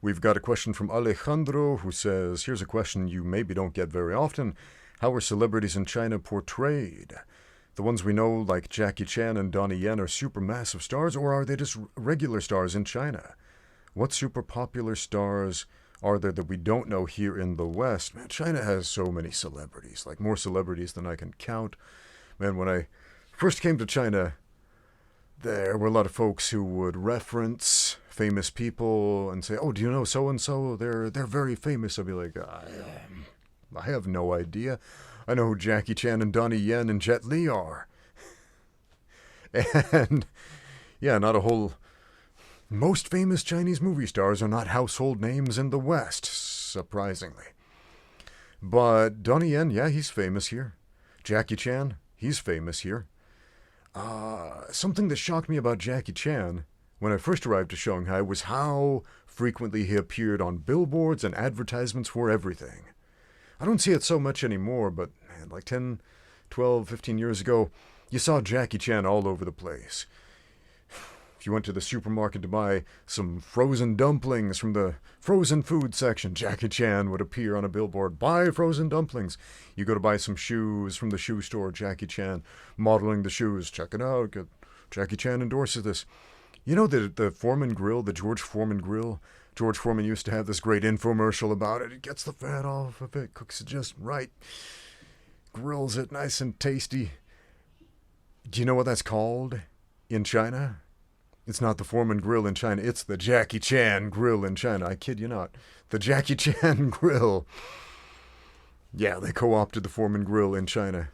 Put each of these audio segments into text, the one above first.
We've got a question from Alejandro who says, here's a question you maybe don't get very often. How are celebrities in China portrayed? The ones we know, like Jackie Chan and Donnie Yen, are supermassive stars, or are they just regular stars in China? What super popular stars are there that we don't know here in the West? Man, China has so many celebrities, like more celebrities than I can count. Man, when I first came to China, there were a lot of folks who would reference famous people and say, "Oh, do you know so and so? They're very famous." I'd be like, I have no idea. I know who Jackie Chan and Donnie Yen and Jet Li are, and yeah, not a whole. Most famous Chinese movie stars are not household names in the West, surprisingly. But Donnie Yen, yeah, he's famous here. Jackie Chan, he's famous here. Something that shocked me about Jackie Chan when I first arrived to Shanghai was how frequently he appeared on billboards and advertisements for everything. I don't see it so much anymore, but man, like 10, 12, 15 years ago, you saw Jackie Chan all over the place. If you went to the supermarket to buy some frozen dumplings from the frozen food section, Jackie Chan would appear on a billboard, buy frozen dumplings. You go to buy some shoes from the shoe store, Jackie Chan modeling the shoes, check it out, Jackie Chan endorses this. You know the Foreman grill, the George Foreman grill? George Foreman used to have this great infomercial about it. It gets the fat off of it, cooks it just right, grills it nice and tasty. Do you know what that's called in China? It's not the Foreman grill in China. It's the Jackie Chan grill in China. I kid you not. The Jackie Chan grill. Yeah, they co-opted the Foreman grill in China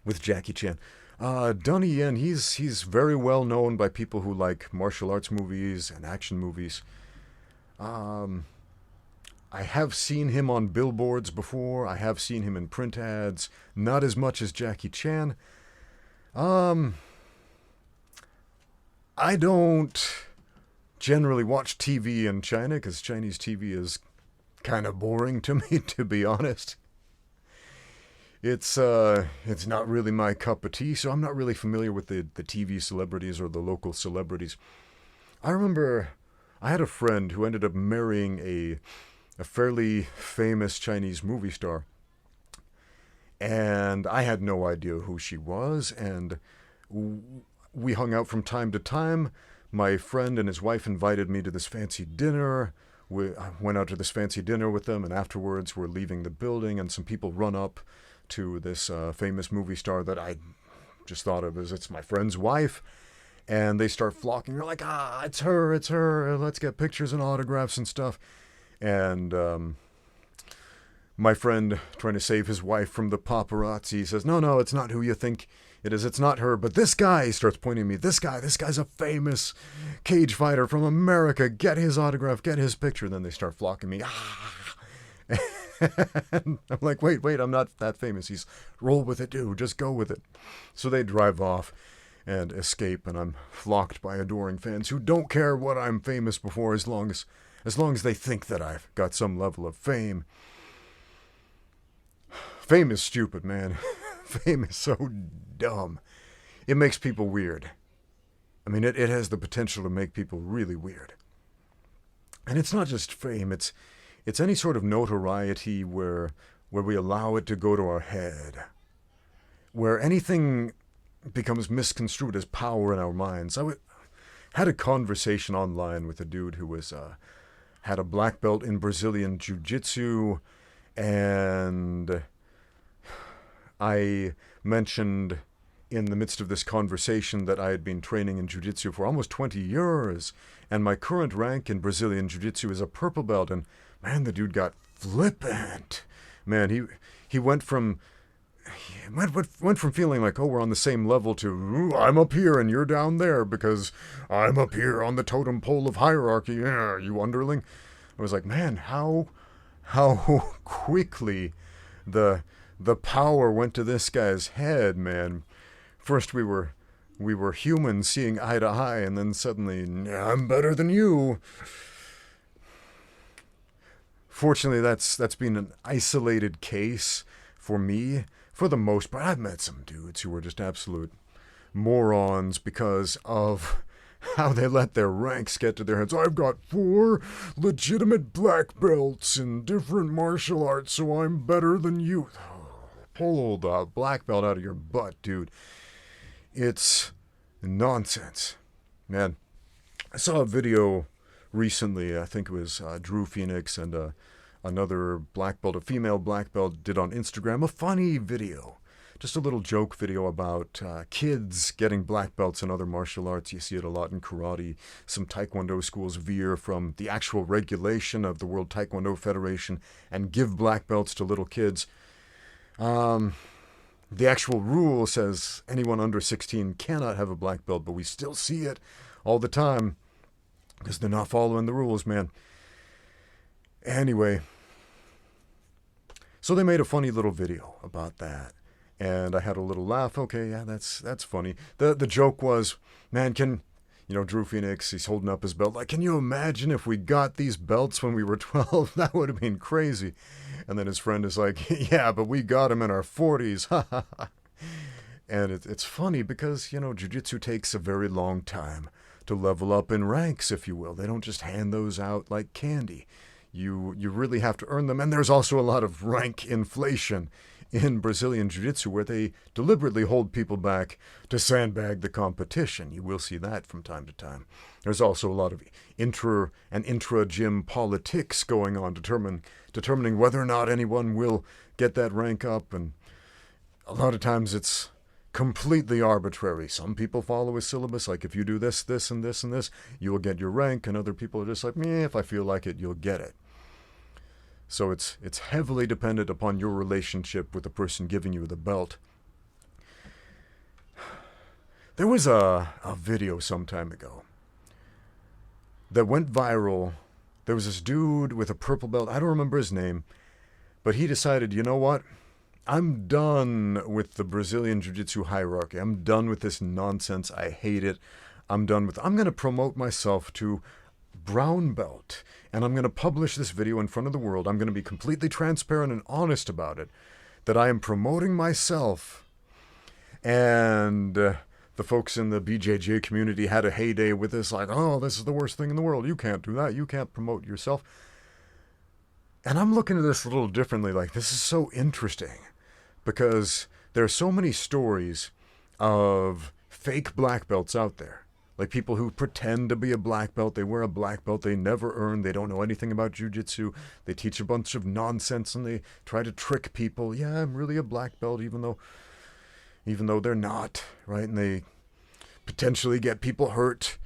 with Jackie Chan. Donnie Yen, he's very well known by people who like martial arts movies and action movies. I have seen him on billboards before. I have seen him in print ads. Not as much as Jackie Chan. I don't generally watch TV in China because Chinese TV is kind of boring to me, to be honest. It's not really my cup of tea, so I'm not really familiar with the TV celebrities or the local celebrities. I remember I had a friend who ended up marrying a fairly famous Chinese movie star, and I had no idea who she was, and we hung out from time to time. My friend and his wife invited me to this fancy dinner. I went out to this fancy dinner with them, and afterwards we're leaving the building, and some people run up to this famous movie star that I just thought of as it's my friend's wife, and they start flocking. They're like, it's her, let's get pictures and autographs and stuff. And my friend, trying to save his wife from the paparazzi, says, no, it's not who you think it is. It's not her, but this guy. He starts pointing at me. This guy's a famous cage fighter from America. Get his autograph, get his picture. Then they start flocking me. And I'm like, wait, I'm not that famous. He's, roll with it, dude. Just go with it. So they drive off and escape, and I'm flocked by adoring fans who don't care what I'm famous before as long as they think that I've got some level of fame. Fame is stupid, man. Fame is so dumb. It makes people weird. I mean, it has the potential to make people really weird. And it's not just fame, it's any sort of notoriety where we allow it to go to our head. Where anything becomes misconstrued as power in our minds. Had a conversation online with a dude who was had a black belt in Brazilian Jiu-Jitsu, and I mentioned in the midst of this conversation that I had been training in Jiu-Jitsu for almost 20 years, and my current rank in Brazilian Jiu-Jitsu is a purple belt, and man, the dude got flippant. Man, he went from feeling like, oh, we're on the same level to, ooh, I'm up here and you're down there because I'm up here on the totem pole of hierarchy. Yeah, you underling. I was like, man, how quickly the power went to this guy's head, man. First we were humans seeing eye to eye, and then suddenly, I'm better than you. Fortunately, that's been an isolated case for me. For the most part, I've met some dudes who were just absolute morons because of how they let their ranks get to their heads. I've got 4 legitimate black belts in different martial arts, so I'm better than you. Pull the black belt out of your butt, dude. It's nonsense. Man, I saw a video recently, I think it was Drew Phoenix and another black belt, a female black belt, did on Instagram a funny video. Just a little joke video about kids getting black belts in other martial arts. You see it a lot in karate. Some taekwondo schools veer from the actual regulation of the World Taekwondo Federation and give black belts to little kids. The actual rule says anyone under 16 cannot have a black belt, but we still see it all the time because they're not following the rules, man. Anyway, so they made a funny little video about that. And I had a little laugh. Okay, yeah, that's funny. The joke was, man, Drew Phoenix, he's holding up his belt. Like, can you imagine if we got these belts when we were 12? That would have been crazy. And then his friend is like, yeah, but we got them in our 40s. And it's funny because, jiu-jitsu takes a very long time to level up in ranks, if you will. They don't just hand those out like candy. You really have to earn them. And there's also a lot of rank inflation in Brazilian Jiu-Jitsu where they deliberately hold people back to sandbag the competition. You will see that from time to time. There's also a lot of intra-gym politics going on, determining whether or not anyone will get that rank up. And a lot of times it's completely arbitrary. Some people follow a syllabus, like if you do this, this, and this, and this, you will get your rank. And other people are just like, meh, if I feel like it, you'll get it. So it's heavily dependent upon your relationship with the person giving you the belt. There was a video some time ago that went viral. There was this dude with a purple belt. I don't remember his name, but he decided, you know what? I'm done with the Brazilian Jiu-Jitsu hierarchy. I'm done with this nonsense. I hate it. I'm going to promote myself to brown belt, and I'm going to publish this video in front of the world. I'm going to be completely transparent and honest about it, that I am promoting myself. And the folks in the BJJ community had a heyday with this, like, oh, this is the worst thing in the world. You can't do that. You can't promote yourself. And I'm looking at this a little differently, like, this is so interesting because there are so many stories of fake black belts out there. Like people who pretend to be a black belt, they wear a black belt they never earned, they don't know anything about jiu-jitsu, they teach a bunch of nonsense and they try to trick people. Yeah, I'm really a black belt, even though they're not, right? And they potentially get people hurt,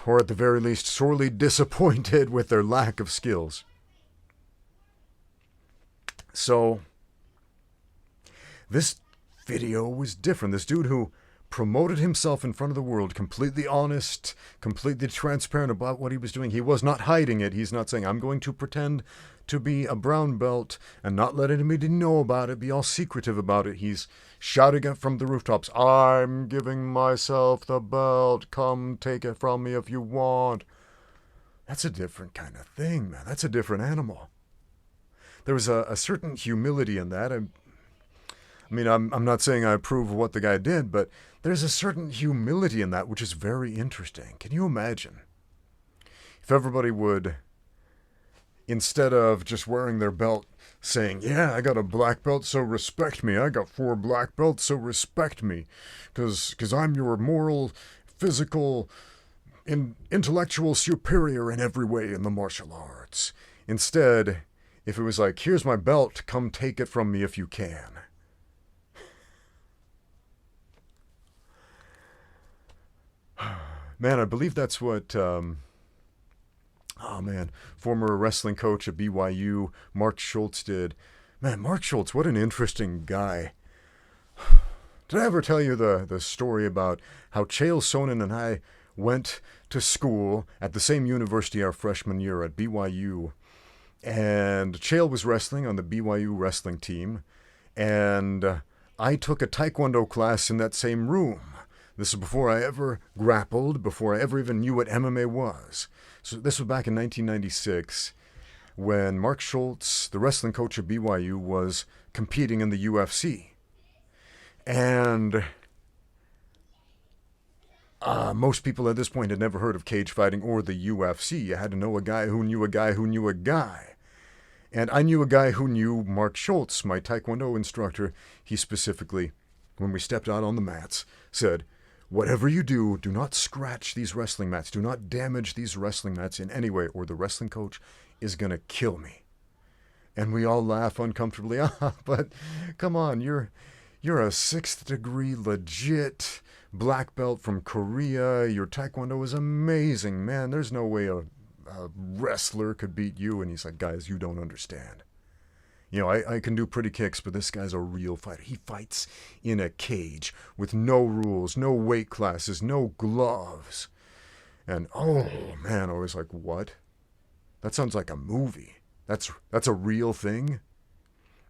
or at the very least sorely disappointed with their lack of skills. So this video was different. This dude who promoted himself in front of the world, completely honest, completely transparent about what he was doing. He was not hiding it. He's not saying, I'm going to pretend to be a brown belt and not let anybody know about it, be all secretive about it. He's shouting it from the rooftops, I'm giving myself the belt. Come take it from me if you want. That's a different kind of thing, man. That's a different animal. There was a certain humility in that. I'm not saying I approve of what the guy did, but there's a certain humility in that, which is very interesting. Can you imagine if everybody would, instead of just wearing their belt, saying, yeah, I got a black belt, so respect me. I got 4 black belts, so respect me. Because I'm your moral, physical, intellectual superior in every way in the martial arts. Instead, if it was like, here's my belt, come take it from me if you can. Man, I believe that's what, former wrestling coach at BYU, Mark Schultz did. Man, Mark Schultz, what an interesting guy. Did I ever tell you the story about how Charles Sonnen and I went to school at the same university our freshman year at BYU? And Chael was wrestling on the BYU wrestling team, and I took a taekwondo class in that same room. This is before I ever grappled, before I ever even knew what MMA was. So this was back in 1996 when Mark Schultz, the wrestling coach at BYU, was competing in the UFC. And Most people at this point had never heard of cage fighting or the UFC. You had to know a guy who knew a guy who knew a guy. And I knew a guy who knew Mark Schultz, my Taekwondo instructor. He specifically, when we stepped out on the mats, said, whatever you do, do not scratch these wrestling mats. Do not damage these wrestling mats in any way, or the wrestling coach is going to kill me. And we all laugh uncomfortably. But come on, you're a 6th degree legit black belt from Korea. Your Taekwondo is amazing, man. There's no way a wrestler could beat you. And he's like, guys, you don't understand. You know, I can do pretty kicks, but this guy's a real fighter. He fights in a cage with no rules, no weight classes, no gloves. And, oh, man, I was like, what? That sounds like a movie. That's a real thing?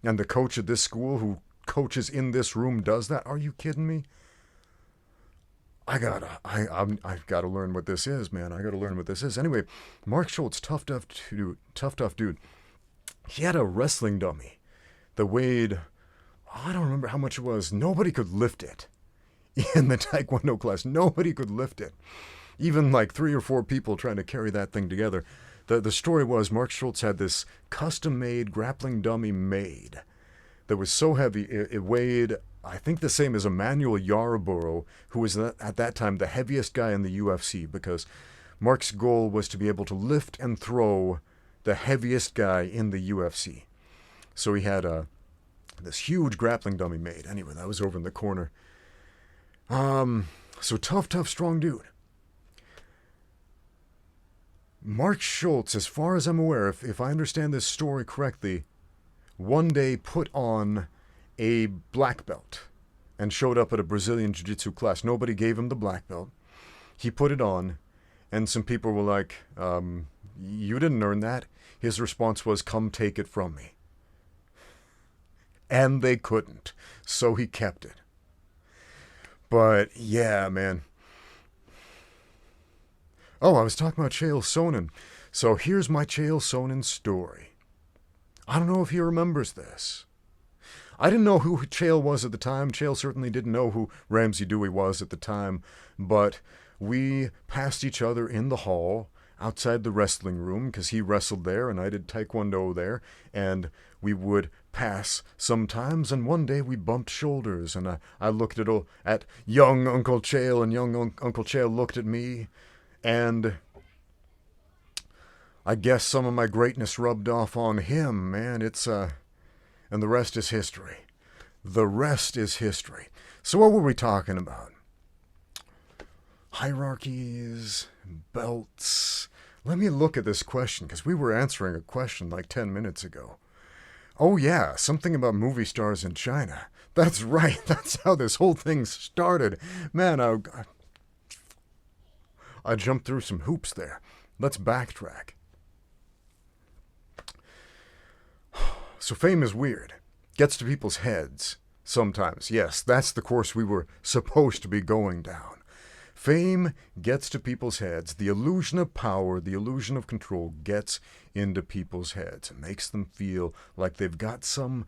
And the coach at this school who coaches in this room does that? Are you kidding me? I've gotta learn what this is, man. I gotta learn what this is. Anyway, Mark Schultz, tough dude. He had a wrestling dummy that weighed, I don't remember how much it was. Nobody could lift it in the Taekwondo class. Nobody could lift it. Even like 3 or 4 people trying to carry that thing together. The story was Mark Schultz had this custom-made grappling dummy made that was so heavy it weighed, I think, the same as Emmanuel Yaraburo, who was at that time the heaviest guy in the UFC, because Mark's goal was to be able to lift and throw the heaviest guy in the UFC. So he had this huge grappling dummy made. Anyway, that was over in the corner. So tough, strong dude. Mark Schultz, as far as I'm aware, if I understand this story correctly, one day put on a black belt and showed up at a Brazilian Jiu-Jitsu class. Nobody gave him the black belt. He put it on, and some people were like, you didn't earn that. His response was, come take it from me. And they couldn't, so he kept it. But, yeah, man. Oh, I was talking about Charles Sonnen. So here's my Charles Sonnen story. I don't know if he remembers this. I didn't know who Chael was at the time. Chael certainly didn't know who Ramsey Dewey was at the time. But we passed each other in the hall outside the wrestling room, because he wrestled there and I did Taekwondo there. And we would pass sometimes, and one day we bumped shoulders. And I looked at young Uncle Chael, and young Uncle Chael looked at me. And I guess some of my greatness rubbed off on him, man. And the rest is history. The rest is history. So what were we talking about? Hierarchies, belts. Let me look at this question, because we were answering a question like 10 minutes ago. Oh yeah, something about movie stars in China. That's right. That's how this whole thing started. Man, I jumped through some hoops there. Let's backtrack. So fame is weird. Gets to people's heads sometimes. Yes, that's the course we were supposed to be going down. Fame gets to people's heads. The illusion of power, the illusion of control gets into people's heads and makes them feel like they've got some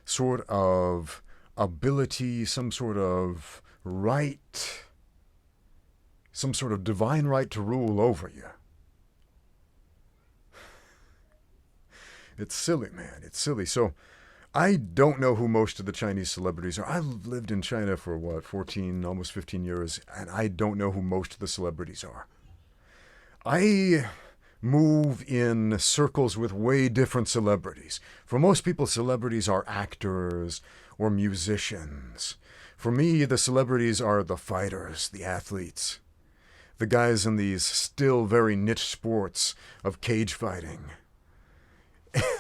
sort of ability, some sort of right, some sort of divine right to rule over you. It's silly, man. It's silly. So I don't know who most of the Chinese celebrities are. I've lived in China for, 14, almost 15 years, and I don't know who most of the celebrities are. I move in circles with way different celebrities. For most people, celebrities are actors or musicians. For me, the celebrities are the fighters, the athletes, the guys in these still very niche sports of cage fighting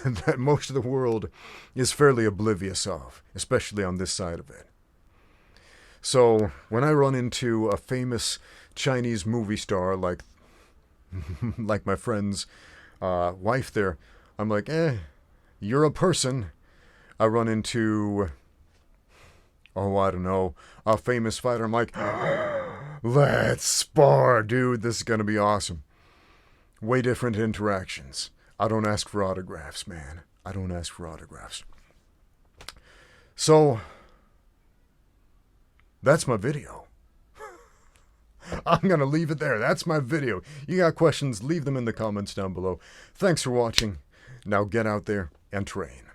that most of the world is fairly oblivious of, especially on this side of it. So when I run into a famous Chinese movie star like my friend's wife there, I'm like, you're a person. I run into, I don't know, a famous fighter. I'm like, let's spar, dude. This is going to be awesome. Way different interactions. I don't ask for autographs, man. I don't ask for autographs. So, that's my video. I'm going to leave it there. That's my video. You got questions, leave them in the comments down below. Thanks for watching. Now get out there and train.